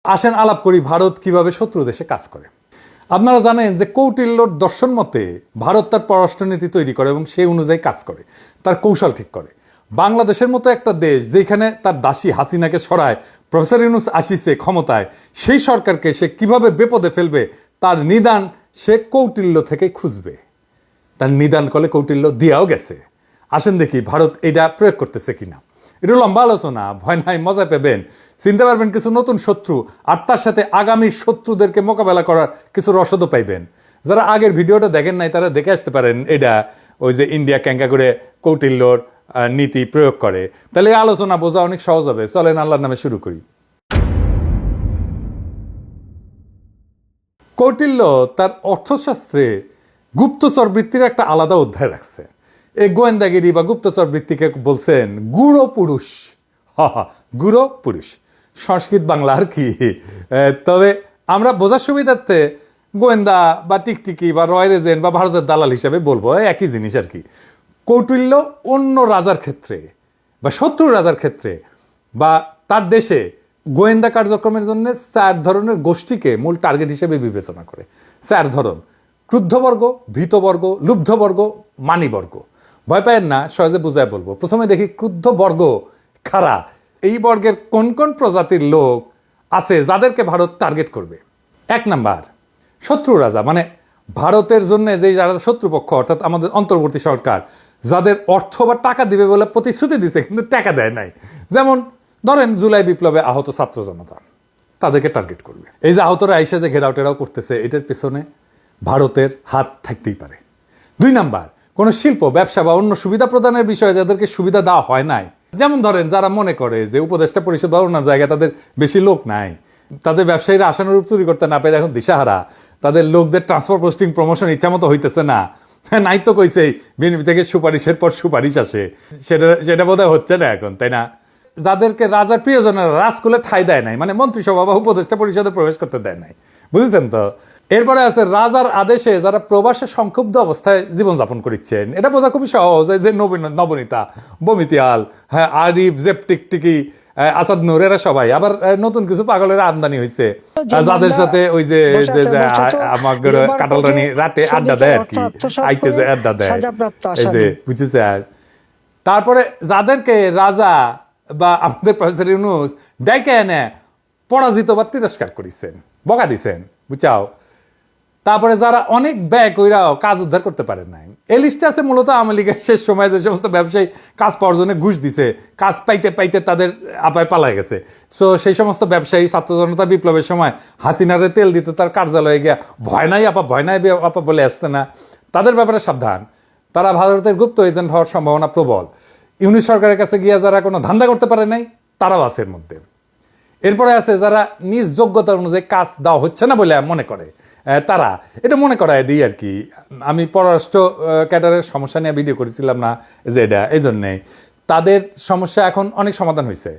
আসেন আলাপ করি ভারত কিভাবে শত্রু দেশে কাজ করে। আপনারা জানেন যে কৌটিল্যর দর্শন মতে ভারত তার পররাষ্ট্রনীতি তৈরি করে এবং সেই অনুযায়ী কাজ করে, তার কৌশল ঠিক করে। বাংলাদেশের মতো একটা দেশ যেখানে তার দাসী হাসিনাকে সরায় প্রফেসর ইউনূস আসিছে ক্ষমতায়, সেই সরকারকে সে কিভাবে বিপদে ফেলবে তার নিদান সে কৌটিল্য থেকে খুঁজবে। তার নিদান কলে কৌটিল্য দিয়াও গেছে। আসেন দেখি ভারত এটা প্রয়োগ করতেছে কিনা। এটা লম্বা আলোচনা, ভয় নাই, মজা পাবেন, চিনতে পারবেন কিছু নতুন শত্রু, আর তার সাথে আগামী শত্রুদেরকে মোকাবেলা করার কিছু রসদও পাইবেন। যারা আগের ভিডিওটা দেখেন নাই তারা দেখে আসতে পারেন। এটা ওই যে ইন্ডিয়া ক্যাঙ্কা করে কৌটিল্যর নীতি প্রয়োগ করে, তাহলে এই আলোচনা বোঝা অনেক সহজ হবে। চলেন আল্লাহর নামে শুরু করি। কৌটিল্য তার অর্থশাস্ত্রে গুপ্তচর বৃত্তির একটা আলাদা অধ্যায় রাখছে। এই গোয়েন্দাগিরি বা গুপ্তচর বৃত্তিকে বলছেন গুড়ো পুরুষ। গুড়ো পুরুষ সংস্কৃত বাংলা আর কি। তবে আমরা বোঝার সুবিধার্থে গোয়েন্দা বা টিকটিকি বা রয়্যাল এজেন্ট বা ভারতের দালাল হিসাবে বলবো, একই জিনিস আর কি। কৌটিল্য অন্য রাজার ক্ষেত্রে বা শত্রু রাজার ক্ষেত্রে বা তার দেশে গোয়েন্দা কার্যক্রমের জন্য 4 ধরনের গোষ্ঠীকে মূল টার্গেট হিসেবে বিবেচনা করে। 4 ধরন: ক্রুদ্ধবর্গ, ভীতবর্গ, লুব্ধবর্গ, মানিবর্গ। ভয় পায়েন না, সহজে বুঝায় বলবো। প্রথমে দেখি ক্রুদ্ধবর্গ কারা। এই বর্গের কোন কোন প্রজাতির লোক আছে যাদেরকে ভারত টার্গেট করবে। 1 নাম্বার, শত্রু রাজা, মানে ভারতের জন্য যে যারা শত্রুপক্ষ, অর্থাৎ আমাদের অন্তর্বর্তী সরকার, যাদের অর্থ বা টাকা দিবে বলে প্রতিশ্রুতি দিছে কিন্তু টাকা দেয় নাই। যেমন ধরেন জুলাই বিপ্লবে আহত ছাত্র জনতা, তাদেরকে টার্গেট করবে। এই যে আহতরা আইসা যে ঘেরাও টেরাও করতেছে, এটার পেছনে ভারতের হাত থাকতেই পারে। 2 নাম্বার, কোন শিল্প, ব্যবসা বা অন্য সুবিধা প্রদানের বিষয়ে যাদেরকে সুবিধা দেওয়া হয় নাই। যেমন ধরেন যারা মনে করে যে উপদেষ্টা পরিষদ বা অন্য জায়গায় তাদের বেশি লোক নাই, তাদের ব্যবসায়ীরা আশানুরূপ চুরি করতে না পেরে এখন দিশাহারা, তাদের লোকদের ট্রান্সফার, পোস্টিং, প্রমোশন ইচ্ছা মতো হইতেছে না, নাই তো কইছেই বিএনপি থেকে সুপারিশের পর সুপারিশ আসে, সেটা বোধহয় হচ্ছে না এখন, তাই না? যাদেরকে রাজার প্রিয়জনেরা রাজকুলে ঠাঁই দেয় নাই, মানে মন্ত্রিসভা বা উপদেষ্টা পরিষদে প্রবেশ করতে দেয় নাই, বুঝেছেন তো? এরপরে আছে রাজার আদেশে যারা প্রবাসে সংক্ষুব্ধ অবস্থায় জীবনযাপন করছেন। এটা বোঝা খুবই সহজ। যে নবনীতা, বমিতিয়াল, হ্যাঁ, আরিফ, জেপ, টিকটিকি, আসাদ নূর, এরা সবাই। আবার নতুন কিছু পাগলের আমদানি হয়েছে যাদের সাথে ওই যে আমার কাটাল রানী রাতে আড্ডা দেয় আর কি, আইতে যে আড্ডা দেয়, এই যে বুঝেছে। তারপরে যাদেরকে রাজা বা আমাদের প্রফেসর ইউনূস ডেকে এনে পরাজিত বা তিরস্কার করেছেন, বকা দিছেন, বুঝাও। তারপরে যারা অনেক ব্যয় কইরাও কাজ উদ্ধার করতে পারেন নাই। এই লিস্টে আছে মূলত আওয়ামী লীগের শেষ সময় যে সমস্ত ব্যবসায়ী কাজ পাওয়ার জন্য ঘুষ দিছে, কাজ পাইতে পাইতে তাদের আপায় পালায় গেছে। সো সেই সমস্ত ব্যবসায়ী ছাত্র জনতা বিপ্লবের সময় হাসিনারে তেল দিতে তার কার্যালয়ে গিয়া ভয় নাই আপা, ভয় নাই আপা বলে আসছে না, তাদের ব্যাপারে সাবধান। তারা ভারতের গুপ্ত এজেন্ট হওয়ার সম্ভাবনা প্রবল। ইউনিট সরকারের কাছে গিয়া যারা কোনো ধান্দা করতে পারে নাই, তারাও আছে এর মধ্যে। এরপরে আছে যারা নিজ যোগ্যতা অনুযায়ী কাজ দেওয়া হচ্ছে না বলে মনে করে, তারা এটা মনে করায় দিই আর কি। আমি পররাষ্ট্র ক্যাডারের সমস্যা নিয়ে ভিডিও করেছিলাম না, যে এটা এই জন্যে তাদের সমস্যা এখন অনেক সমাধান হয়েছে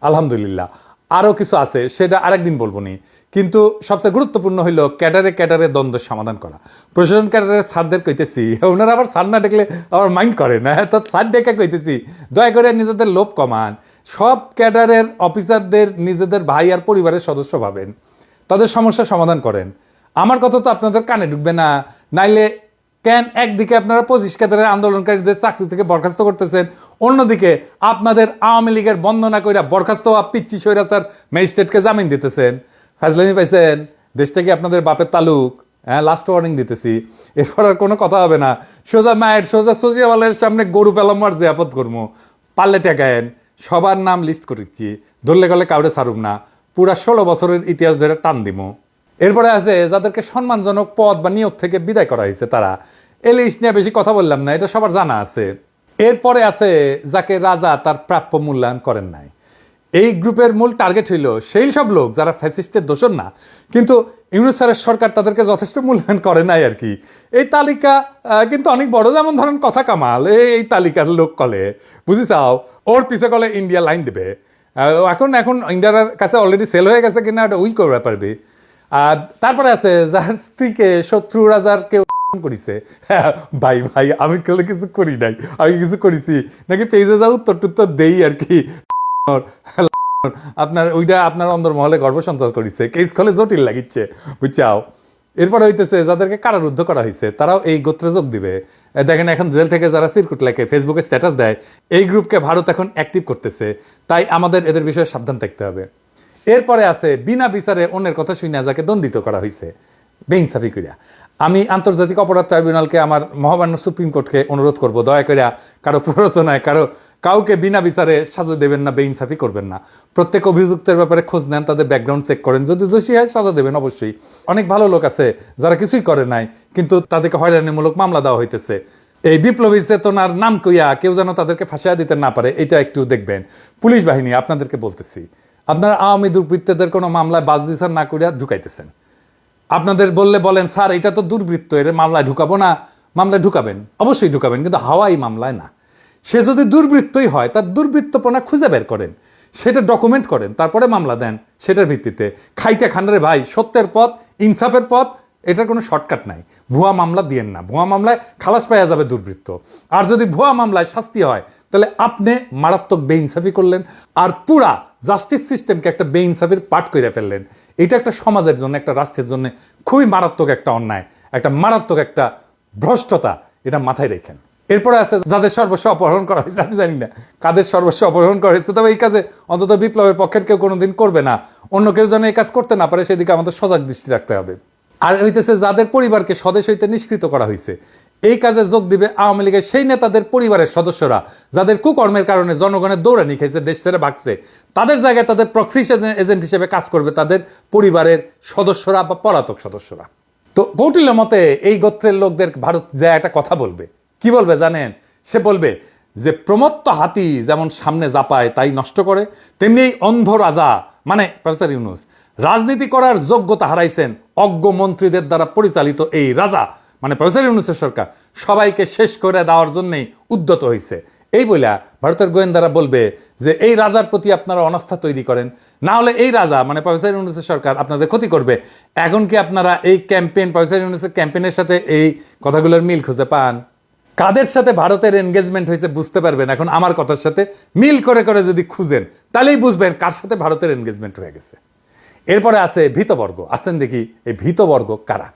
আলহামদুলিল্লাহ। আরও কিছু আছে, সেটা আরেকদিন বলবো নি। কিন্তু সবচেয়ে গুরুত্বপূর্ণ হইল ক্যাডারে দ্বন্দ্বের সমাধান করা। প্রশাসন ক্যাডারের স্যারদের কইতেছি, ওনারা আবার স্যার না ডেকলে আবার মাইন্ড করে না, তো স্যার ডেকে কইতেছি দয়া করে নিজেদের লোভ কমান। সব ক্যাডারের অফিসারদের নিজেদের ভাই আর পরিবারের সদস্য ভাবেন, তাদের সমস্যার সমাধান করেন। আমার কথা তো আপনাদের কানে ঢুকবে না। নাইলে কেন একদিকে আপনারা 25 ক্যাডারের আন্দোলনকারীদের চাকরি থেকে বরখাস্ত করতেছেন, অন্যদিকে আপনাদের আওয়ামী লীগের বন্দনা কইরা বরখাস্ত পিচ্ছি স্বৈরাচার ম্যাজিস্ট্রেটকে জামিন দিতেছেন? ফাজলামি পাইছেন? দেশ থেকে আপনাদের বাপের তালুক। হ্যাঁ, লাস্ট ওয়ার্নিং দিতেছি, এরপর আর কোনো কথা হবে না। সোজা মায়ের সোজা সজিয়াওয়ালের সামনে গরু পেলামার যে আপদ করবো, পারলে টেকায়েন। সবার নাম লিস্ট করেছি, ধরলে গেলে কাউরে ছাড়ুম না, পুরা 16 বছরের ইতিহাস ধরে টান দিমো। এরপরে আছে যাদেরকে সম্মানজনক পদ বা নিয়োগ থেকে বিদায় করা হয়েছে, তারা। এই লিস্ট নিয়ে বেশি কথা বললাম না, এটা সবার জানা আছে। এরপরে আছে যাকে রাজা তার প্রাপ্য মূল্যায়ন করেন নাই। এই গ্রুপের মূল টার্গেট হইল সেই সব লোক যারা ফ্যাসিস্টের দোষর না, কিন্তু ইউনূস স্যারের সরকার তাদেরকে যথেষ্ট মূল্যায়ন করে নাই আর কি। এই তালিকা কিন্তু অনেক বড়। যেমন ধরেন কথা কামাল এই তালিকার লোক কলে, বুঝিছাও, ওর পিছে কলে ইন্ডিয়া লাইন দেবে। এখন ইন্ডিয়ার কাছে অলরেডি সেল হয়ে গেছে কিনা ওটা উই করবে পারবে। আর তারপরে আছে যার স্ত্রীকে শত্রু রাজার কেউ করিছে। ভাই ভাই আমি কেউ কিছু করি নাই, আমি কিছু করেছি নাকি পেজে যা উত্তর টুত্তর দেই আর কি, আপনার ওইটা আপনার অন্দরমহলে গর্ব সঞ্চার করেছে, কেস খলে জটিল লাগিচ্ছে, বুঝছাও। এরপরে হইতেছে যাদেরকে কারারুদ্ধ করা হয়েছে তারাও এই গোত্রে যোগ দিবে। দেখেন এখন জেল থেকে যারা সিরকুট লেখে, ফেসবুকে স্ট্যাটাস দেয়, এই গ্রুপকে ভারত এখন অ্যাক্টিভ করতেছে। তাই আমাদের এদের বিষয়ে সাবধান থাকতে হবে। এরপরে আছে বিনা বিচারে অন্যের কথা শুনে যাকে দণ্ডিত করা হয়েছে বেইনসাফি করিয়া। আমি আন্তর্জাতিক অপরাধ ট্রাইব্যুনালকে, আমার মহামান্য সুপ্রিম কোর্টকে অনুরোধ করব, দয়া করে কারো প্ররোচনায় কাউকে বিনা বিচারে সাজা দেবেন না, বেইনসাফি করবেন না। প্রত্যেক অভিযুক্তের ব্যাপারে খোঁজ নেন, তাদের ব্যাকগ্রাউন্ড চেক করেন, যদি দোষী হয় সাজা দেবেন অবশ্যই। অনেক ভালো লোক আছে যারা কিছুই করে নাই কিন্তু তাদেরকে হয়রানিমূলক মামলা দেওয়া হইতেছে। এই বিপ্লবী চেতনার নাম কইয়া কেউ যেন তাদেরকে ফাঁসিয়া দিতে না পারে, এটা একটু দেখবেন। পুলিশ বাহিনী আপনাদেরকে বলতেছি, আপনারা আওয়ামী দুর্বৃত্তদের কোনো মামলায় বাজ বিচার না করিয়া ঢুকাইতেছেন। আপনাদের বললে বলেন স্যার এটা তো দুর্বৃত্ত, এর মামলায় ঢুকাবো না। মামলায় ঢুকাবেন, অবশ্যই ঢুকাবেন, কিন্তু হাওয়াই মামলায় না। সে যদি দুর্বৃত্তই হয় তার দুর্বৃত্তপনা খুঁজে বের করেন, সেটা ডকুমেন্ট করেন, তারপরে মামলা দেন সেটার ভিত্তিতে। খাইটা খান রে ভাই, সত্যের পথ, ইনসাফের পথ, এটার কোনো শর্টকাট নাই। ভুয়া মামলা দিয়েন না, ভুয়া মামলায় খালাস পাওয়া যাবে দুর্বৃত্ত। আর যদি ভুয়া মামলায় শাস্তি হয় তাহলে আপনি মারাত্মক বেইনসাফি করলেন, আর পুরা জাস্টিস সিস্টেমকে একটা বেইনসাফির পাঠ করে ফেললেন। এটা একটা সমাজের জন্য, একটা রাষ্ট্রের জন্য খুবই মারাত্মক একটা অন্যায়, একটা মারাত্মক একটা ভ্রষ্টতা, এটা মাথায় রেখেন। এরপরে আছে যাদের সর্বস্ব অপহরণ করা হয়েছে, আমি জানি না কাদের সর্বস্ব অপহরণ করা হয়েছে, তবে এই কাজে অন্তত বিপ্লবের পক্ষের কেউ কোনোদিন করবে না। অন্য কেউ যেন এই কাজ করতে না পারে সেদিকে আমাদের সজাগ দৃষ্টি রাখতে হবে। আর হইতেছে যাদের পরিবারকে স্বদেশ হইতে নিষ্কৃত করা হয়েছে, এই কাজে যোগ দিবে আওয়ামী লীগের সেই নেতাদের পরিবারের সদস্যরা যাদের কুকর্মের কারণে জনগণের দৌড়ানি খেয়েছে, দেশ ছেড়ে ভাগছে। তাদের জায়গায় তাদের প্রক্সি এজেন্ট হিসেবে কাজ করবে তাদের পরিবারের সদস্যরা বা পলাতক সদস্যরা। তো কৌটিল্য মতে এই গোত্রের লোকদের ভারত যে একটা কথা বলবে, কি বলবে জানেন? সে বলবে যে প্রমত্ত হাতি যেমন সামনে জাপায় তাই নষ্ট করে, তেমনি এই অন্ধ রাজা মানে প্রফেসর ইউনূস রাজনীতি করার যোগ্যতা হারাইছেন। অজ্ঞ মন্ত্রীদের দ্বারা পরিচালিত এই রাজা মানে প্রফেসর ইউনূসের সরকার সবাইকে শেষ করে দেওয়ার জন্যই উদ্যত হয়েছে। এই বইলা ভারতের গোয়েন্দারা বলবে যে এই রাজার প্রতি আপনারা অনাস্থা তৈরি করেন, না হলে এই রাজা মানে প্রফেসর ইউনূসের সরকার আপনাদের ক্ষতি করবে। এখন কি আপনারা এই ক্যাম্পেইন, প্রফেসর ইউনূসের ক্যাম্পেইনের সাথে এই কথাগুলোর মিল খুঁজে পান? কাদের সাথে ভারতের এনগেজমেন্ট হয়েছে বুঝতে পারবেন এখন আমার কথার সাথে মিল করে করে যদি খুঁজেন, তাহলেই বুঝবেন কার সাথে ভারতের এনগেজমেন্ট হয়ে গেছে। এরপরে আছে ভীতবর্গ। আসছেন দেখি এই ভীতবর্গ কারা।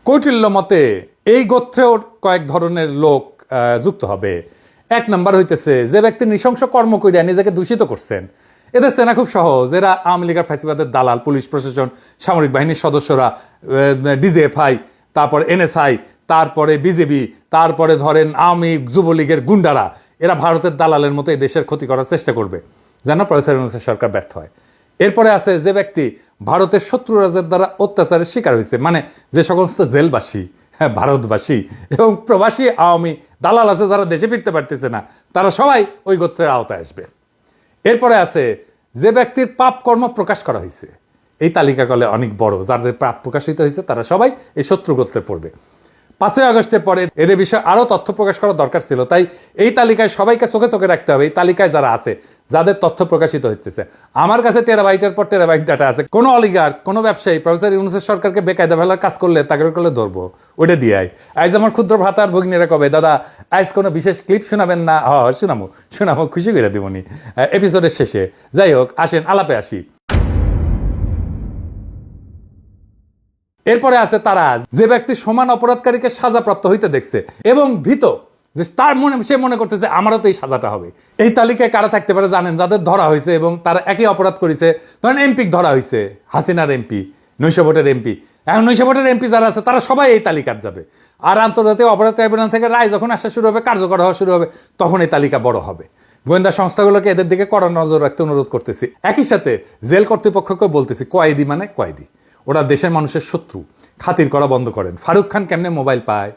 কৌটিল্য মতে এই গোত্রেও কয়েক ধরনের লোক যুক্ত হবে। এক নাম্বার হইতেছে যে ব্যক্তি নৃশংস কর্ম করিয়া নিজেকে দূষিত করছেন। এদের চেনা খুব সহজ, এরা আওয়ামী লীগের ফ্যাসিবাদের দালাল, পুলিশ প্রশাসন, সামরিক বাহিনীর সদস্যরা, ডিজিএফআই, তারপরে এনএসআই, তারপরে বিজেপি, তারপরে ধরেন আওয়ামী যুবলীগের গুন্ডারা। এরা ভারতের দালালের মতো এই দেশের ক্ষতি করার চেষ্টা করবে যেন প্রফেসর ইউনূসের সরকার ব্যর্থ হয়। এরপরে আছে যে ব্যক্তি ভারতের শত্রু রাজার দ্বারা অত্যাচারের শিকার হয়েছে, মানে যে সমস্ত জেলবাসী, হ্যাঁ ভারতবাসী এবং প্রবাসী আওয়ামী দালাল আছে যারা দেশে ফিরতে পারতেছে না, তারা সবাই ওই গোত্রের আওতায় আসবে। এরপরে আছে যে ব্যক্তির পাপ কর্ম প্রকাশ করা হয়েছে। এই তালিকাকালে অনেক বড়, যাদের পাপ প্রকাশিত হয়েছে তারা সবাই এই শত্রু গোত্রে পড়বে। 5ই আগস্টের পরে এদের বিষয়ে আরো তথ্য প্রকাশ করা দরকার ছিল, তাই এই তালিকায় সবাইকে চোখে চোখে রাখতে হবে। এই তালিকায় যারা আছে, যাদের তথ্য প্রকাশিত হচ্ছে, আমার কাছে টেরাবাইটের পর টেরাবাইট ডাটা আছে। কোনো অলিগার, কোনো ব্যবসায়ী প্রফেসর ইউনূসের সরকারকে বেকায়দা ফেলার কাজ করলে তাকে করলে ধরবো, ওইটা দিয়ে আজ আমার ক্ষুদ্র ভ্রাতার ভগিনীরা কবে দাদা আজ কোনো বিশেষ ক্লিপ শোনাবেন না? শোনাবো খুশি করে দিবনি এপিসোডের শেষে। যাই হোক, আসেন আলাপে আসি। এরপরে আছে তারা যে ব্যক্তি সমান অপরাধকারীকে সাজাপ্রাপ্ত হইতে দেখছে এবং ভীত যে তার মনে সে মনে করতেছে আমারও তো এই সাজাটা হবে। এই তালিকায় কারা থাকতে পারে জানেন? যাদের ধরা হয়েছে এবং তারা একই অপরাধ করেছে। ধরেন এমপি ধরা হয়েছে, হাসিনার এমপি, 900 ভোটের এমপি। এখন 900 ভোটের এমপি যারা আছে তারা সবাই এই তালিকার যাবে। আর আন্তর্জাতিক অপরাধ ট্রাইব্যুনাল থেকে রায় যখন আসা শুরু হবে, কার্যকর হওয়া শুরু হবে, তখন এই তালিকা বড় হবে। গোয়েন্দা সংস্থাগুলোকে এদের দিকে কড়া নজর রাখতে অনুরোধ করতেছি। একই সাথে জেল কর্তৃপক্ষকে বলতেছি কয়েদি মানে কয়েদি, ওরা দেশের মানুষের শত্রু, খাতির করা বন্ধ করেন। ফারুক খান কেমনে মোবাইল পায়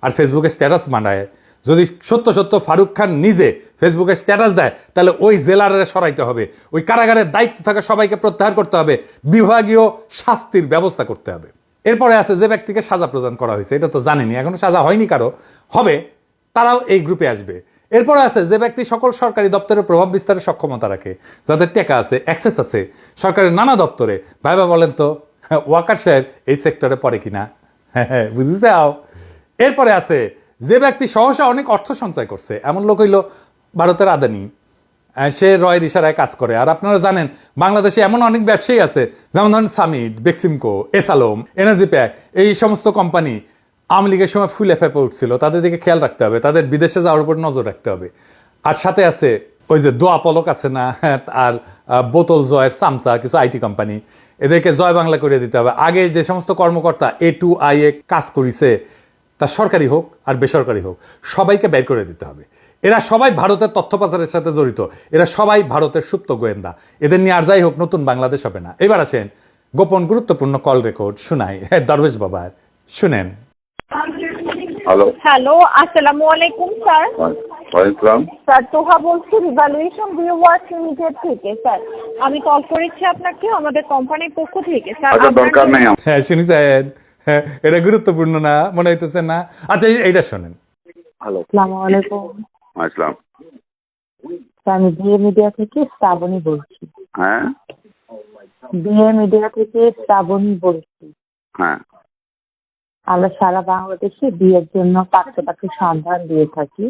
আর ফেসবুকে স্ট্যাটাস মানায়? যদি সত্য সত্য ফারুক খান নিজে ফেসবুকে স্ট্যাটাস দেয় তাহলে ওই জেলারে সরাইতে হবে, ওই কারাগারের দায়িত্ব থাকা সবাইকে প্রত্যাহার করতে হবে, বিভাগীয় শাস্তির ব্যবস্থা করতে হবে। এরপরে আছে যে ব্যক্তিকে সাজা প্রদান করা হয়েছে, এটা তো জানেনি, এখনো সাজা হয়নি কারো, হবে, তারাও এই গ্রুপে আসবে। এরপর আছে যে ব্যক্তি সকল সরকারি দপ্তরে প্রভাব বিস্তারের সক্ষমতা রাখে, যাদের টেকা আছে, অ্যাক্সেস আছে সরকারের নানা দপ্তরে। ভাইবা বলেন তো ওয়াকার সাহেব এই সেক্টরে পড়ে কিনা? হ্যাঁ, বুঝেছে। এরপরে আছে যে ব্যক্তি সহসা অনেক অর্থ সঞ্চয় করছে, এমন লোক হইল ভারতের আদানি, সে রয়ের ইশারায় কাজ করে। আর আপনারা জানেন বাংলাদেশে এমন অনেক ব্যবসায়ী আছে, যেমন ধরেন সামিট, বেক্সিমকো, এসালোম, এনার্জি প্যাক, এই সমস্ত কোম্পানি আওয়ামী লীগের সময় ফুলে ফেপে উঠছিল। তাদের দিকে খেয়াল রাখতে হবে, তাদের বিদেশে যাওয়ার উপর নজর রাখতে হবে। আর সাথে আছে ওই যে দোয়া পলক আছে না, আর বোতল জয়ের সামসা, কিছু আইটি কোম্পানি, এদেরকে জয় বাংলা করে দিতে হবে। আগে যে সমস্ত কর্মকর্তা A2I কাজ করেছে, তা সরকারি হোক আর বেসরকারি হোক, সবাইকে বের করে দিতে হবে। এরা সবাই ভারতের তথ্য পাচারের সাথে জড়িত, এরা সবাই ভারতের সুপ্ত গোয়েন্দা। এদের নিয়ে আর যাই হোক নতুন বাংলাদেশ হবে না। এবার আসেন গোপন গুরুত্বপূর্ণ কল রেকর্ড শোনাই দরবেশ বাবার, শুনেন। হ্যালো, হ্যালো, আসসালামু আলাইকুম স্যার। ওয়ালাইকুম। স্যার তোহা বলছি রিভ্যালুয়েশন ভিউয়ার্স লিমিটেড থেকে। স্যার আমি কল করেছি আপনাকে আমাদের কোম্পানির পক্ষ থেকে। স্যার আচ্ছা, দরকার নেই। হ্যাঁ শুনেছেন, হ্যাঁ এটা গুরুত্বপূর্ণ না মনে হইতেছে না? আচ্ছা এইটা শোনেন। হ্যালো, আসসালামু আলাইকুম। আসসালাম। আমি বিএ মিডিয়া থেকে শ্রাবণী বলছি। হ্যাঁ বিএ মিডিয়া থেকে শ্রাবণী বলছি। হ্যাঁ, আমরা সারা বাংলাদেশে বিয়ের জন্য পাত্রপাত্রীর সন্ধান দিয়ে থাকি।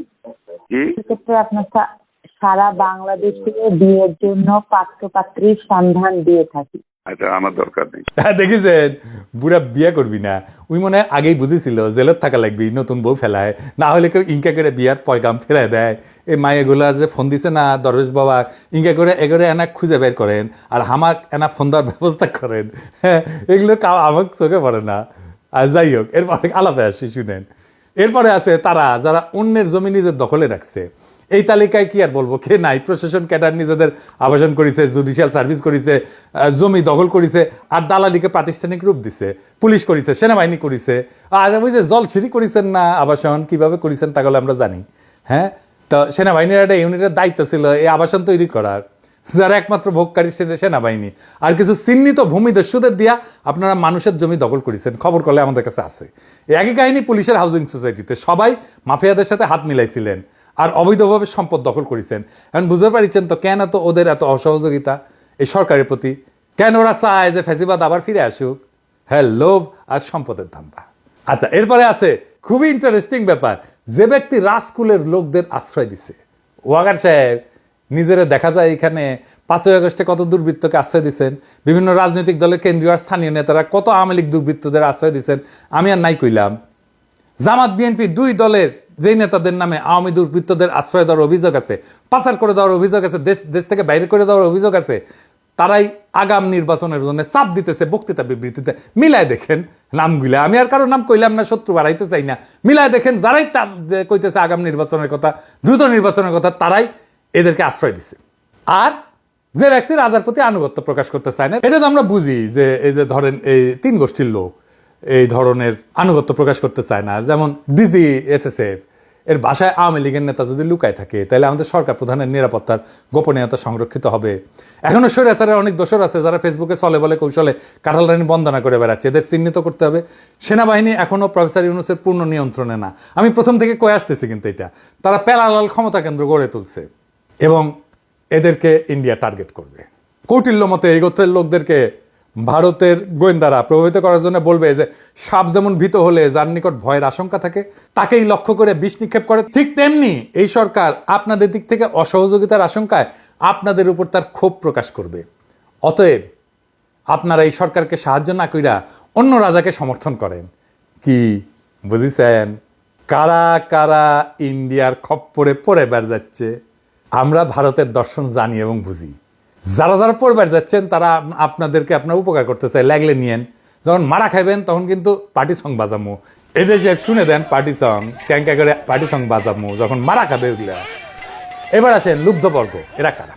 কি সেক্ষেত্রে আপনার সারা বাংলাদেশে বিয়ের জন্য পাত্রপাত্রীর সন্ধান দিয়ে থাকি। আচ্ছা, আমার দরকার নেই। হ্যাঁ দেখেছেন, বুড়া বিয়ে করবি না, ওই মনে হয় আগেই বুঝেছিল জেলত থাকা লাগবি, নতুন বউ ফেলায়, না হলে কেউ ইনকা করে বিয়ার পয়গাম ফেরায় দেয়। এই মায়েগুলা যে ফোন দিছে না দরবেশ বাবা, ইনকা করে এগোরে এনা খুঁজে বের করেন আর হামাক এনা ফোন দেওয়ার ব্যবস্থা করেন। হ্যাঁ এগুলো আমার চোখে পড়ে না। আর যাই হোক, এরপরে আলাদা আসি শুনেন। এরপরে আছে তারা যারা অন্যের জমি নিজের দখলে রাখছে। এই তালিকায় কি আর বলবো, কে নাই? প্রশাসন ক্যাডার নিজেদের আবাসন করেছে, জুডিশিয়াল সার্ভিস করেছে, জমি দখল করেছে, আর দালালিকে প্রাতিষ্ঠানিক রূপ দিছে, পুলিশ করেছে, সেনাবাহিনী করেছে, আর ওই যে জলছিরি করেছেন না আবাসন, কিভাবে করেছেন তাহলে আমরা জানি। হ্যাঁ, তো সেনাবাহিনীর একটা ইউনিটের দায়িত্ব ছিল এই আবাসন তৈরি করার, যারা একমাত্র ভোগকারী সেনাবাহিনী। আর কিছু চিহ্নিত ভূমিদস্যুদের দিয়া আপনারা মানুষের জমি দখল করেছেন, খবর করলে আমাদের কাছে আছে। একই কাহিনী পুলিশের হাউজিং সোসাইটিতে, সবাই মাফিয়াদের সাথে হাত মিলাইছিলেন আর অবৈধভাবে সম্পদ দখল করেছেন। এখন বুঝতে পারছেন তো কেন তো ওদের এত অসহযোগিতা এই সরকারের প্রতি, কেন ওরা চায় যে ফ্যাসিবাদ আবার ফিরে আসুক। হ্যাঁ, লোভ আর সম্পদের ধান্দা। আচ্ছা এরপরে আছে খুবই ইন্টারেস্টিং ব্যাপার, যে ব্যক্তি রাজকুলের লোকদের আশ্রয় দিছে। ওয়াগার সাহেব নিজেরা দেখা যায় এখানে 5ই আগস্টে কত দুর্বৃত্তকে আশ্রয় দিচ্ছেন, বিভিন্ন রাজনৈতিক দলের কেন্দ্রীয় আর স্থানীয় নেতারা কত আওয়ামী লীগ দুর্বৃত্তদের আশ্রয় দিচ্ছেন। আমি আর নাই কইলাম, জামাত বিএনপি দুই দলের যেই নেতাদের নামে আওয়ামী দুর্বৃত্তদের আশ্রয় দেওয়ার অভিযোগ আছে, পাচার করে দেওয়ার অভিযোগ আছে, দেশ থেকে বাইরে করে দেওয়ার অভিযোগ আছে, তারাই আগাম নির্বাচনের জন্য চাপ দিতেছে বক্তৃতা বিবৃতিতে। মিলায় দেখেন নামগুলা, আমি আর কারোর নাম কইলাম না, শত্রু বাড়াইতে চাই না। মিলায় দেখেন যারাই চাপ কইতেছে আগাম নির্বাচনের কথা, দ্রুত নির্বাচনের কথা, তারাই এদেরকে আশ্রয় দিছে। আর যে ব্যক্তি রাজার প্রতি আনুগত্য প্রকাশ করতে চায় না, এটা তো আমরা বুঝি যে এই যে ধরেন এই 3 গোষ্ঠীর লোক এই ধরনের আনুগত্য প্রকাশ করতে চায় না, যেমন ডিজি SSF এর বাসায় আওয়ামী লীগের নেতা যদি লুকায় থাকে তাহলে আমাদের সরকার প্রধানের নিরাপত্তার গোপনীয়তা সংরক্ষিত হবে। এখনো স্বৈরাচারের অনেক দোষর আছে যারা ফেসবুকে চলে বলে কৌশলে কাঁঠাল রানী বন্দনা করে বেড়াচ্ছে, এদের চিহ্নিত করতে হবে। সেনাবাহিনী এখনো প্রফেসর ইউনূসের পূর্ণ নিয়ন্ত্রণে না, আমি প্রথম থেকে কয়ে আসতেছি, কিন্তু এটা তারা প্যারালাল ক্ষমতা কেন্দ্র গড়ে তুলছে এবং এদেরকে ইন্ডিয়া টার্গেট করবে। কৌটিল্য মতে এই গোত্রের লোকদেরকে ভারতের গোয়েন্দারা প্রভাবিত করার জন্য বলবে যে সাপ যেমন ভীত হলে যার নিকট ভয়ের আশঙ্কা থাকে তাকেই লক্ষ্য করে বিষ নিক্ষেপ করে, ঠিক তেমনি এই সরকার আপনাদের দিক থেকে অসহযোগিতার আশঙ্কায় আপনাদের উপর তার ক্ষোভ প্রকাশ করবে। অতএব আপনারা এই সরকারকে সাহায্য না কইরা অন্য রাজাকে সমর্থন করেন। কি বুঝিছেন? কারা কারা ইন্ডিয়ার খপ্পরে পড়ে বের যাচ্ছে আমরা ভারতের দর্শন জানি এবং বুঝি। যারা যারা পড়বার যাচ্ছেন তারা আপনাদেরকে আপনার উপকার করতে চায়, লাগলে নিয়েন। যখন মারা খাইবেন তখন কিন্তু পার্টি সং বাজামু, এদেশে শুনে দেন পার্টি সং, ট্যাঙ্কা করে পার্টি সং বাজামু যখন মারা খাবে ওগুলা। এবার আসেন লুব্ধবর্গ, এরা কারা?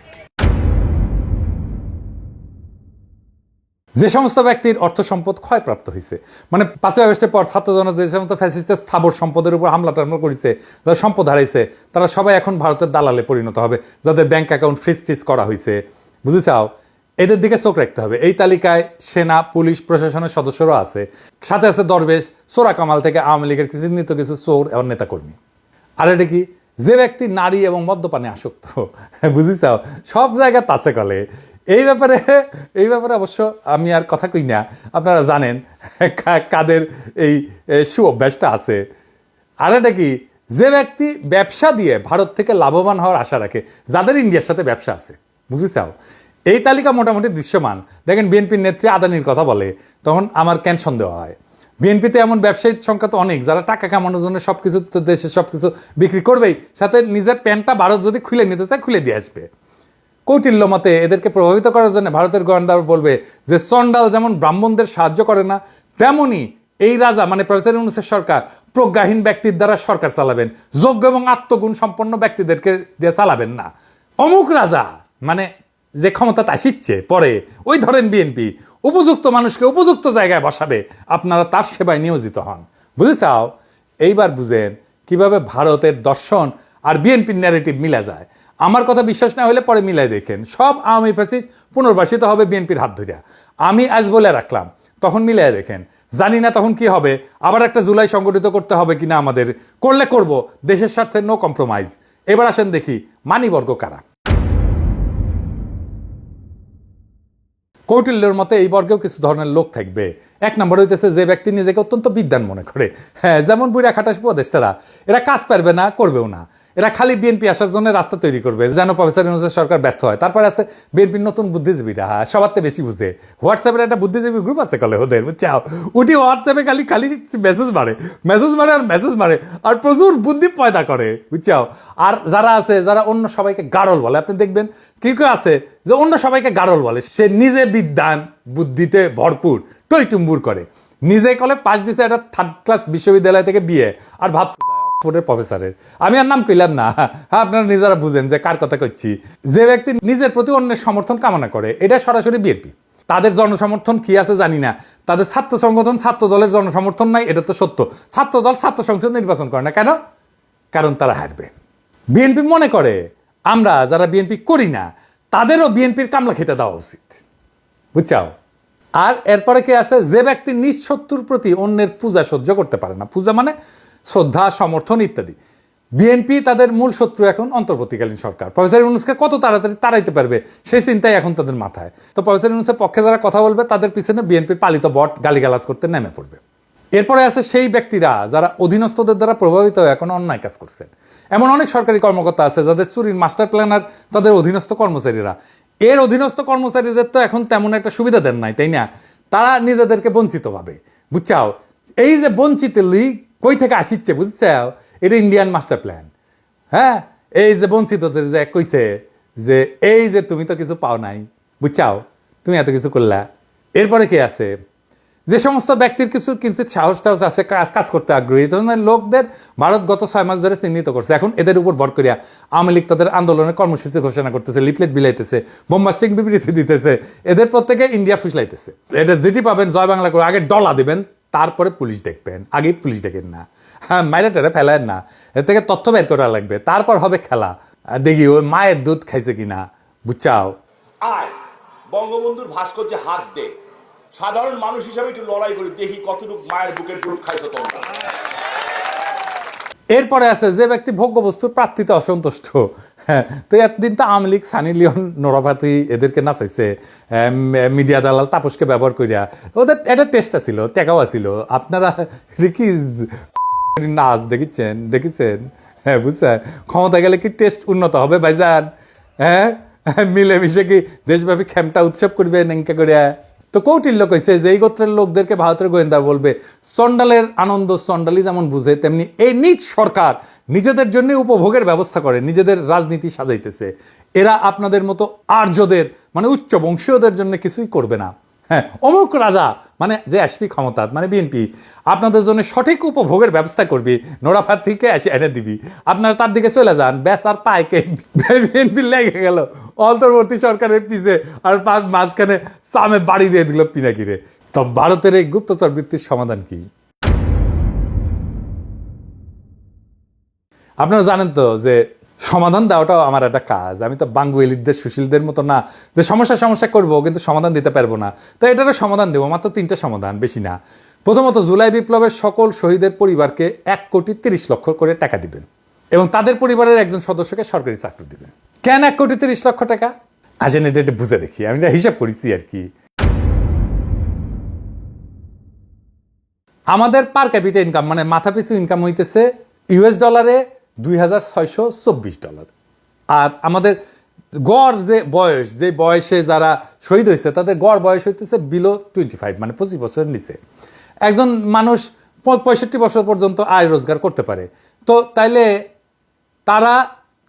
যে সমস্ত ব্যক্তির অর্থ সম্পদ ক্ষয়প্রাপ্ত হয়েছে, মানে 5ই আগস্টের পর ছাত্র জনতা যে সমস্ত ফ্যাসিস্টের স্থাবর সম্পদের উপর হামলা টামলা করেছে, যারা সম্পদ হারাইছে, তারা সবাই এখন ভারতের দালালে পরিণত হবে, যাদের ব্যাংক অ্যাকাউন্ট ফ্রিজ করা হয়েছে। বুঝেছাও, এদের দিকে চোখ রাখতে হবে। এই তালিকায় সেনা, পুলিশ, প্রশাসনের সদস্যরা আছে, সাথে আছে দরবেশ, সোরা কামাল থেকে আওয়ামী লীগের চিহ্নিত কিছু চোর এবং নেতাকর্মী। আর এটা কি, যে ব্যক্তি নারী এবং মদ্যপানে আসক্ত, বুঝেছাও, সব জায়গায় তাছে কলে। এই ব্যাপারে অবশ্য আমি আর কথা কই না, আপনারা জানেন কাদের এই সুঅভ্যাসটা আছে। আর এটা কি, যে ব্যক্তি ব্যবসা দিয়ে ভারত থেকে লাভবান হওয়ার আশা রাখে, যাদের ইন্ডিয়ার সাথে ব্যবসা আছে, বুঝেছাও, এই তালিকা মোটামুটি দৃশ্যমান। দেখেন বিএনপির নেত্রী আদানির কথা বলে, তখন আমার কেন সন্দেহ হয়। বিএনপিতে এমন ব্যবসায়ীর সংখ্যা তো অনেক, যারা টাকা কামানোর জন্য সবকিছু দেশে সবকিছু বিক্রি করবেই, সাথে নিজের প্যান্টটা ভারত যদি খুলে নিতে চায় খুলে দিয়ে আসবে। কৌটিল্য মতে এদেরকে প্রভাবিত করার জন্য ভারতের গোয়েন্দারা বলবে যে চন্ডাল যেমন ব্রাহ্মণদের সাহায্য করে না, তেমনি এই রাজা মানে প্রফেসর ইউনূসের সরকার প্রজ্ঞাহীন ব্যক্তির দ্বারা সরকার চালাবেন, যোগ্য এবং আত্মগুণ সম্পন্ন ব্যক্তিদেরকে দিয়ে চালাবেন না। অমুক রাজা মানে যে ক্ষমতাটা আসিচ্ছে পরে, ওই ধরেন বিএনপি উপযুক্ত মানুষকে উপযুক্ত জায়গায় বসাবে, আপনারা তার সেবায় নিয়োজিত হন। বুঝেছাও? এইবার বুঝেন কিভাবে ভারতের দর্শন আর বিএনপির ন্যারেটিভ মিলা যায়। আমার কথা বিশ্বাস না হলে পরে মিলাই দেখেন, সব আওয়ামী ফ্যাসিস্ট পুনর্বাসিত হবে বিএনপির হাত ধরিয়া। আমি আজ বলে রাখলাম, তখন মিলাই দেখেন, জানি না তখন কি হবে, আবার একটা জুলাই সংগঠিত করতে হবে কিনা আমাদের, করলে করব, দেশের স্বার্থে নো কম্প্রোমাইজ। এবার আসেন দেখি মানিবর্গ কারা। কৌটিল্যের মতে এই বর্গেও কিছু ধরনের লোক থাকবে। এক নম্বর হইতেছে যে ব্যক্তি নিজেকে অত্যন্ত বিদ্বান মনে করে, হ্যাঁ, যেমন বুড়া খাটাস উপদেষ্টারা, এরা কাজ পারবে না, করবেও না, এরা খালি বিএনপি আসার জন্য রাস্তা তৈরি করবে যেন প্রফেসর ইউনূসের সরকার ব্যর্থ হয়। তারপরে আছে বিএনপির নতুন বুদ্ধিজীবীরা, সবার থেকে বেশি বুঝে। হোয়াটসঅ্যাপের একটা বুদ্ধিজীবী গ্রুপ আছে কলে ওদের, বুঝছাও, উঠি হোয়াটসঅ্যাপে খালি খালি মেসেজ মারে আর মেসেজ মারে আর প্রচুর বুদ্ধি পয়দা করে, বুঝছাও। আর যারা আছে, যারা অন্য সবাইকে গাড়ল বলে, আপনি দেখবেন কি কেউ আছে যে অন্য সবাইকে গাড়ল বলে, সে নিজে বিদ্বান বুদ্ধিতে ভরপুর, টইটুম্বুর করে, নিজে কলে পাশ দিছে একটা 3rd ক্লাস বিশ্ববিদ্যালয় থেকে বিয়ে, আর ভাবছে প্রফেসরের। আমি আর নাম কইলাম না, হ্যাঁ, আপনারা নিজেরা বুঝেন যে কার কথা কইছি। যে ব্যক্তি নিজের প্রতি অন্যের সমর্থন কামনা করে, এটা সরাসরি বিএনপি। তাদের জনসমর্থন কি আছে জানি না, তাদের ছাত্র সংগঠন ছাত্র দলের জনসমর্থন নাই, এটা তো সত্য। ছাত্র দল ছাত্র সংসদ নির্বাচন করে না কেন? কারণ তারা হারবে। বিএনপি মনে করে আমরা যারা বিএনপি করি না তাদেরও বিএনপির কামলা খেতে দেওয়া উচিত, বুঝছাও। আর এরপরে কি আছে, যে ব্যক্তি নিজ শত্রুর প্রতি অন্যের পূজা সহ্য করতে পারে না, পূজা মানে শ্রদ্ধা, সমর্থন ইত্যাদি। বিএনপি তাদের মূল শত্রু এখন অন্তর্বর্তীকালীন সরকার। প্রফেসর ইউনূসকে কত তাড়াতাড়ি তাড়াইতে পারবে সেই চিন্তাই এখন তাদের মাথায়। তো প্রফেসর ইউনূসের পক্ষে যারা কথা বলবে তাদের পিছনে বিএনপির পালিত বট গালিগালাজ করতে নেমে পড়বে। এরপরে আছে সেই ব্যক্তিরা যারা অধীনস্থদের দ্বারা প্রভাবিত হয়ে এখন অন্যায় কাজ করছে। এমন অনেক সরকারি কর্মকর্তা আছে যাদের চুরির মাস্টার প্ল্যানার তাদের অধীনস্থ কর্মচারীরা। এর অধীনস্থ কর্মচারীদের তো এখন তেমন একটা সুবিধা দেন নাই, তাই না? তারা নিজেদেরকে বঞ্চিত ভাবে, বুঝছাও। এই যে বঞ্চিত লিগ কই থেকে আসিচ্ছে, বুঝছাও, এটা ইন্ডিয়ান মাস্টার প্ল্যান। হ্যাঁ, এই যে বঞ্চিতদের যে কইছে যে এই যে তুমি তো কিছু পাও নাই, বুঝছাও, তুমি এত কিছু করলা। এরপরে কি আছে, যে সমস্ত ব্যক্তির কিছু কিঞ্চিত সাহস টাহস আছে, কাজ করতে আগ্রহী, ধরনের লোকদের ভারত গত 6 মাস ধরে চিহ্নিত করছে। এখন এদের উপর ভর করিয়া আওয়ামী লীগ তাদের আন্দোলনের কর্মসূচি ঘোষণা করতেছে, লিফলেট বিলাইতেছে, বোম্বাস্টিক বিবৃতি দিতেছে, এদের প্রত্যেকে ইন্ডিয়া ফুসলাইতেছে। এটা যেটি পাবেন জয় বাংলা করে আগে ডলা দিবেন, তারপরে পুলিশ দেখবেন, আগে পুলিশ দেখেন না, হ্যাঁ, মাইরা টেরে ফেলেন না, এর থেকে তথ্য বের করা লাগবে, তারপর হবে খেলা। দেখি ওই মায়ের দুধ খাইছে কিনা, বুঝছাও। আয় বঙ্গবন্ধুর ভাস্কর্যে হাত দে, সাধারণ মানুষ হিসাবে একটু লড়াই করি, দেখি কতটুকু মায়ের বুকের দুধ খাইছো তোমরা। এরপরে আছে যে ব্যক্তি ভোগ্য বস্তুর প্রাপ্তিতে অসন্তুষ্ট। হ্যাঁ, তো এতদিন তো আওয়ামী লীগ, সানি লিওন, নোরাভাতি এদেরকে নাচাইছে, মিডিয়া দালাল তাপসকে ব্যবহার করিয়া, ওদের একটা টেস্টটা ছিল, টেকাও ছিল। আপনারা রিকিজ নাচ দেখেছেন, হ্যাঁ, বুঝছেন, ক্ষমতা গেলে কি টেস্ট উন্নত হবে ভাইজান? হ্যাঁ, মিলেমিশে কি দেশব্যাপী খেমটা উৎসব করবে নেঙ্কা করিয়া? তো কৌটিল্য কইছে যে এই গোত্রের লোকদেরকে ভারতের গোয়েন্দা বলবে চন্ডালের আনন্দ চন্ডালি যেমন বুঝে, তেমনি এই নিজ সরকার নিজেদের জন্য উপভোগের ব্যবস্থা করে, নিজেদের রাজনীতি সাজাইতেছে। এরা আপনাদের মতো আর্যদের মানে উচ্চ বংশীয়দের জন্য কিছুই করবে না। হ্যাঁ, অমুক রাজা মানে যে আসবি ক্ষমতা মানে বিএনপি আপনাদের জন্য সঠিক উপভোগের ব্যবস্থা করবি, নোরাফাত থেকে এসে এনে দিবি, আপনারা তার দিকে চলে যান, ব্যাস আর পাইকে বিএনপি লেগে গেল অন্তর্বর্তী সরকারের পিছে, আর মাঝখানে সামে বাড়ি দিয়ে দিল পিনাকিরে। তো ভারতের এই গুপ্তচর বৃত্তির সমাধান কি? আপনারা জানেন তো যে সমাধান দেওয়াটাও আমার একটা কাজ। আমি তো বাঙ্গুয়েলিদের সুশীলদের মতো না যে সমস্যা করবো কিন্তু সমাধান দিতে পারবো না। তো এটারও সমাধান দেবো, মাত্র 3টা সমাধান, বেশি না। প্রথমত, জুলাই বিপ্লবের সকল শহীদের পরিবারকে 1,30,00,000 করে টাকা দিবেন এবং তাদের পরিবারের একজন সদস্যকে সরকারি চাকরি দিবেন। কেন 1,30,00,000 টাকা? আসেন এটা বুঝে দেখি, আমি এটা হিসাব করেছি আর কি। আমাদের পার ক্যাপিটা ইনকাম মানে মাথা পিছু ইনকাম হইতেছে ইউএস ডলারে $2,624। আর আমাদের গড় যে বয়সে যারা শহীদ হয়েছে তাদের গড় বয়স হইতেছে বিলো 25, মানে 25 বছরের নিচে। একজন মানুষ 65 বছর পর্যন্ত আয় রোজগার করতে পারে। তো তাইলে তারা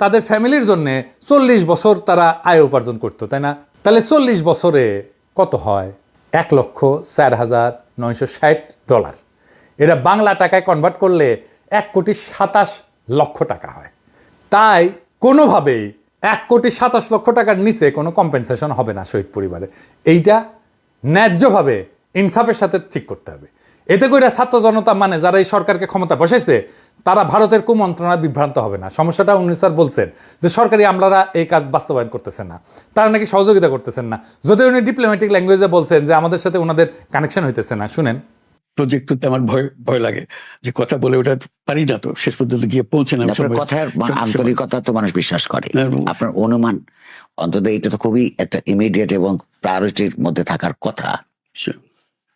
তাদের ফ্যামিলির জন্যে 40 বছর তারা আয় উপার্জন করতো, তাই না? তাহলে 40 বছরে কত হয়? $1,04,960। এটা বাংলা টাকায় কনভার্ট করলে 1,27,00,000 টাকা হয়। তাই কোনোভাবেই 1,27,00,000 টাকার নিচে কোনো কম্পেনসেশন হবে না শহীদ পরিবারে। এইটা ন্যায্যভাবে ইনসাফের সাথে ঠিক করতে হবে। এতে করে ছাত্র জনতা, মানে যারা এই সরকারকে ক্ষমতা বসাইছে, তারা ভারতের কুমন্ত্রণায় বিভ্রান্ত হবে না। সমস্যাটা উনি স্যার বলছেন যে সরকারি আমলারা এই কাজ বাস্তবায়ন করতেছেন না, তারা নাকি সহযোগিতা করতেছেন না, যদিও উনি ডিপ্লোম্যাটিক ল্যাঙ্গুয়েজে বলছেন যে আমাদের সাথে ওনাদের কানেকশন হইতেছে না। শুনেন, প্রজেক্ট করতে আমার ভয় লাগে যে কথা বলে ওটা পারি না, তো শেষ পর্যন্ত গিয়ে পৌঁছে না। আপনার কথার আন্তরিকতা তো মানুষ বিশ্বাস করে, আপনার অনুমান অন্তত এটা তো খুবই একটা ইমিডিয়েট এবং প্রায়োরিটির মধ্যে থাকার কথা।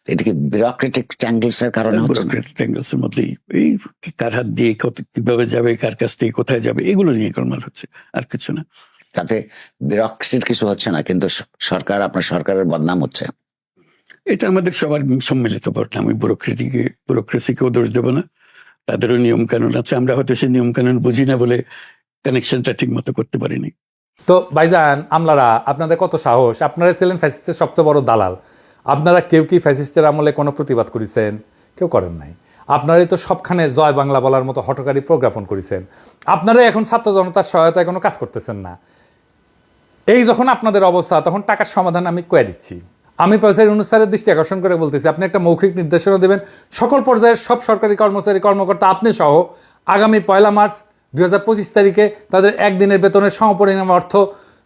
এটা কি বিউরোক্রেটিক ট্যাঙ্গলস এর কারণে হচ্ছে না? ট্যাঙ্গলস এর মধ্যেই এই কার হাত দিয়ে কিভাবে যাবে, কার কাছ থেকে কোথায় যাবে, এগুলো নিয়ে গোলমাল হচ্ছে, আর কিছু না। তাতে বিউরোক্রেসির কিছু হচ্ছে না, কিন্তু সরকার, আপনার সরকারের বদনাম হচ্ছে। এটা আমাদের সবার সম্মিলিত বদনাম। আমি ব্যুরোক্রেসিকেও দোষ দেবো না, তাদেরও নিয়ম কানুন আছে। আমরা হয়তো সেই নিয়ম কানুন বুঝি না বলে কানেকশনটা ঠিক মতো করতে পারিনি। তো ভাইজান, আমলারা, আপনাদের কত সাহস! আপনারা ছিলেন ফ্যাসিস্টের সবচেয়ে বড় দালাল। আপনারা কেউ কি ফ্যাসিস্টের আমলে কোনো প্রতিবাদ করেছেন? কেউ করেন নাই। আপনারাই তো সবখানে জয় বাংলা বলার মতো হঠকারী প্রজ্ঞাপন করেছেন। আপনারাই এখন ছাত্র জনতার সহায়তায় কোনো কাজ করতেছেন না। এই যখন আপনাদের অবস্থা, তখন টাকার সমাধান আমি কয়ে দিচ্ছি। আমি প্রফেসর ইউনূস স্যারের দৃষ্টি আকর্ষণ করে বলতেছি, আপনি একটা মৌখিক নির্দেশনা দেবেন সকল পর্যায়ের সব সরকারি কর্মচারী কর্মকর্তা, আপনি সহ, আগামী 1 মার্চ 2025 তারিখে তাদের একদিনের বেতনের সমপরিমাণ অর্থ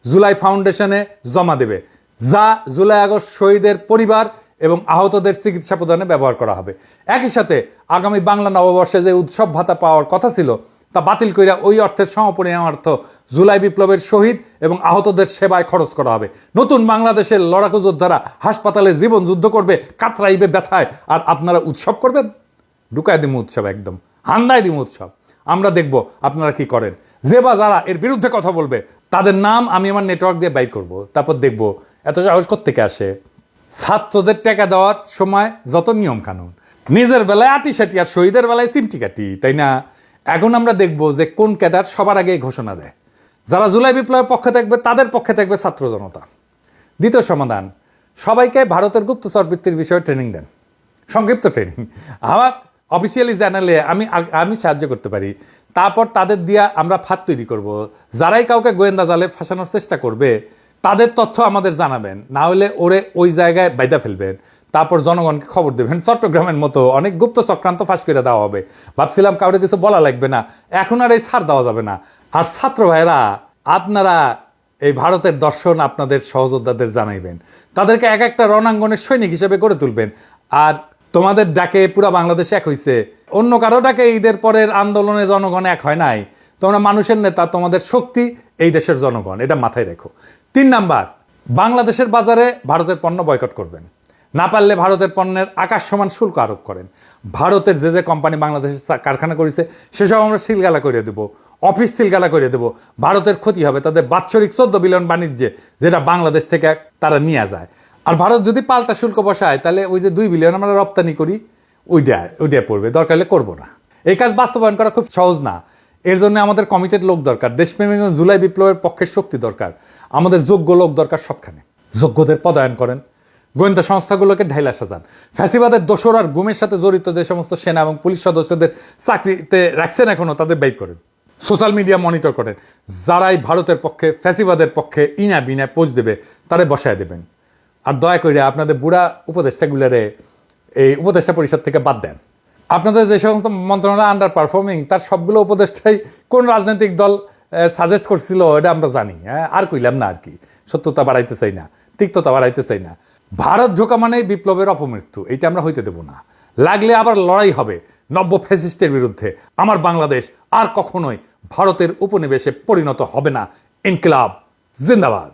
জুলাই ফাউন্ডেশনে জমা দেবে, যা জুলাই আগস্ট শহীদের পরিবার এবং আহতদের চিকিৎসা প্রদানে ব্যবহার করা হবে। একই সাথে আগামী বাংলা নববর্ষে যে উৎসব ভাতা পাওয়ার কথা ছিল তা বাতিল কইরা ওই অর্থের সমপরিমাণ অর্থ জুলাই বিপ্লবের শহীদ এবং আহতদের সেবায় খরচ করা হবে। নতুন বাংলাদেশের লড়াকু যোদ্ধারা হাসপাতালে জীবন যুদ্ধ করবে, কাতরাইবে ব্যথায়, আর আপনারা উৎসব করবেন। ঢুকায় দিমু উৎসব, একদম হান্দায় দিমু উৎসব। আমরা দেখব আপনারা কি করেন। যে বা যারা এর বিরুদ্ধে কথা বলবে তাদের নাম আমি আমার নেটওয়ার্ক দিয়ে বাইর করব, তারপর দেখব এত সাহস কোত্থেকে আসে। ছাত্রদের টাকা দেওয়ার সময় যত নিয়ম কানুন, নিজের বেলায় আটি সাটি আর শহীদের বেলায় সিমটি কাটি, তাই না? এখন আমরা দেখব যে কোন ক্যাডার সবার আগে ঘোষণা দেয়। যারা জুলাই বিপ্লবের পক্ষে থাকবে তাদের পক্ষে থাকবে ছাত্র জনতা। দ্বিতীয় সমাধান, সবাইকে ভারতের গুপ্তচর বৃত্তির বিষয়ে ট্রেনিং দেন, সংক্ষিপ্ত ট্রেনিং। আমার অফিসিয়ালি জানালে আমি সাহায্য করতে পারি। তারপর তাদের দিয়া আমরা ফাঁদ তৈরি করব। যারাই কাউকে গোয়েন্দা জালে ফাঁসানোর চেষ্টা করবে তাদের তথ্য আমাদের জানাবেন, না হলে ওরে ওই জায়গায় বাইদা ফেলবেন। তারপর জনগণকে খবর দেবেন। চট্টগ্রামের মতো অনেক গুপ্ত চক্রান্ত ফাঁস করে দেওয়া হবে। ভাবছিলাম কাউরে কিছু বলা লাগবে না, এখন আর এই ছাড় দেওয়া যাবে না। আর ছাত্র ভাইরা, আপনারা এই ভারতের দর্শন আপনাদের সহযোদ্ধাদের জানাইবেন, তাদেরকে এক একটা রণাঙ্গনের সৈনিক হিসেবে গড়ে তুলবেন। আর তোমাদের ডাকে পুরা বাংলাদেশ এক হইছে, অন্য কারো ডাকে ঈদের পরের আন্দোলনে জনগণ এক হয় নাই। তোমরা মানুষের নেতা, তোমাদের শক্তি এই দেশের জনগণ, এটা মাথায় রেখো। 3 নাম্বার, বাংলাদেশের বাজারে ভারতের পণ্য বয়কট করবেন। না পারলে ভারতের পণ্যের আকাশ সমান শুল্ক আরোপ করেন। ভারতের যে কোম্পানি বাংলাদেশের কারখানা করেছে সেসব আমরা সিলগালা করে দেবো, অফিস সিলগালা করে দেবো। ভারতের ক্ষতি হবে তাদের বাৎসরিক 14 বিলিয়ন বাণিজ্যে, যেটা বাংলাদেশ থেকে তারা নিয়ে যায়। আর ভারত যদি পাল্টা শুল্ক বসায়, তাহলে ওই যে 2 বিলিয়ন আমরা রপ্তানি করি, ওইটা পড়বে। দরকার হলে করবো না। এই কাজ বাস্তবায়ন করা খুব সহজ না। এর জন্য আমাদের কমিটেড লোক দরকার, দেশপ্রেমিক জুলাই বিপ্লবের পক্ষের শক্তি দরকার, আমাদের যোগ্য লোক দরকার সবখানে। যোগ্যদের পদায়ন করেন, গোয়েন্দা সংস্থাগুলোকে ঢাইলা সাজান। ফ্যাসিবাদের দোসর আর গুমের সাথে জড়িত যে সমস্ত সেনা এবং পুলিশ সদস্যদের চাকরিতে রাখছেন এখনো, তাদের বের করেন। সোশ্যাল মিডিয়া মনিটর করেন। যারাই ভারতের পক্ষে, ফ্যাসিবাদের পক্ষে ইনা বিনা পোস্ট দেবে তারে বসায় দেবেন। আর দয়া করে আপনাদের বুড়া উপদেষ্টাগুলোরে এই উপদেষ্টা পরিষদ থেকে বাদ দেন। আপনাদের যে সমস্ত মন্ত্রণালয় আন্ডার পারফর্মিং, তার সবগুলো উপদেষ্টাই কোন রাজনৈতিক দল সাজেস্ট করছিল এটা আমরা জানি। আর কইলাম না, আর কি, সত্যতা বাড়াইতে চাই না, তিক্ততা বাড়াইতে চাই না। ভারত ঢোকা মানেই বিপ্লবের অপমৃত্যু, এইটা আমরা হইতে দেব না। লাগলে আবার লড়াই হবে নব্য ফ্যাসিস্টের বিরুদ্ধে। আমার বাংলাদেশ আর কখনোই ভারতের উপনিবেশে পরিণত হবে না। ইনকিলাব জিন্দাবাদ।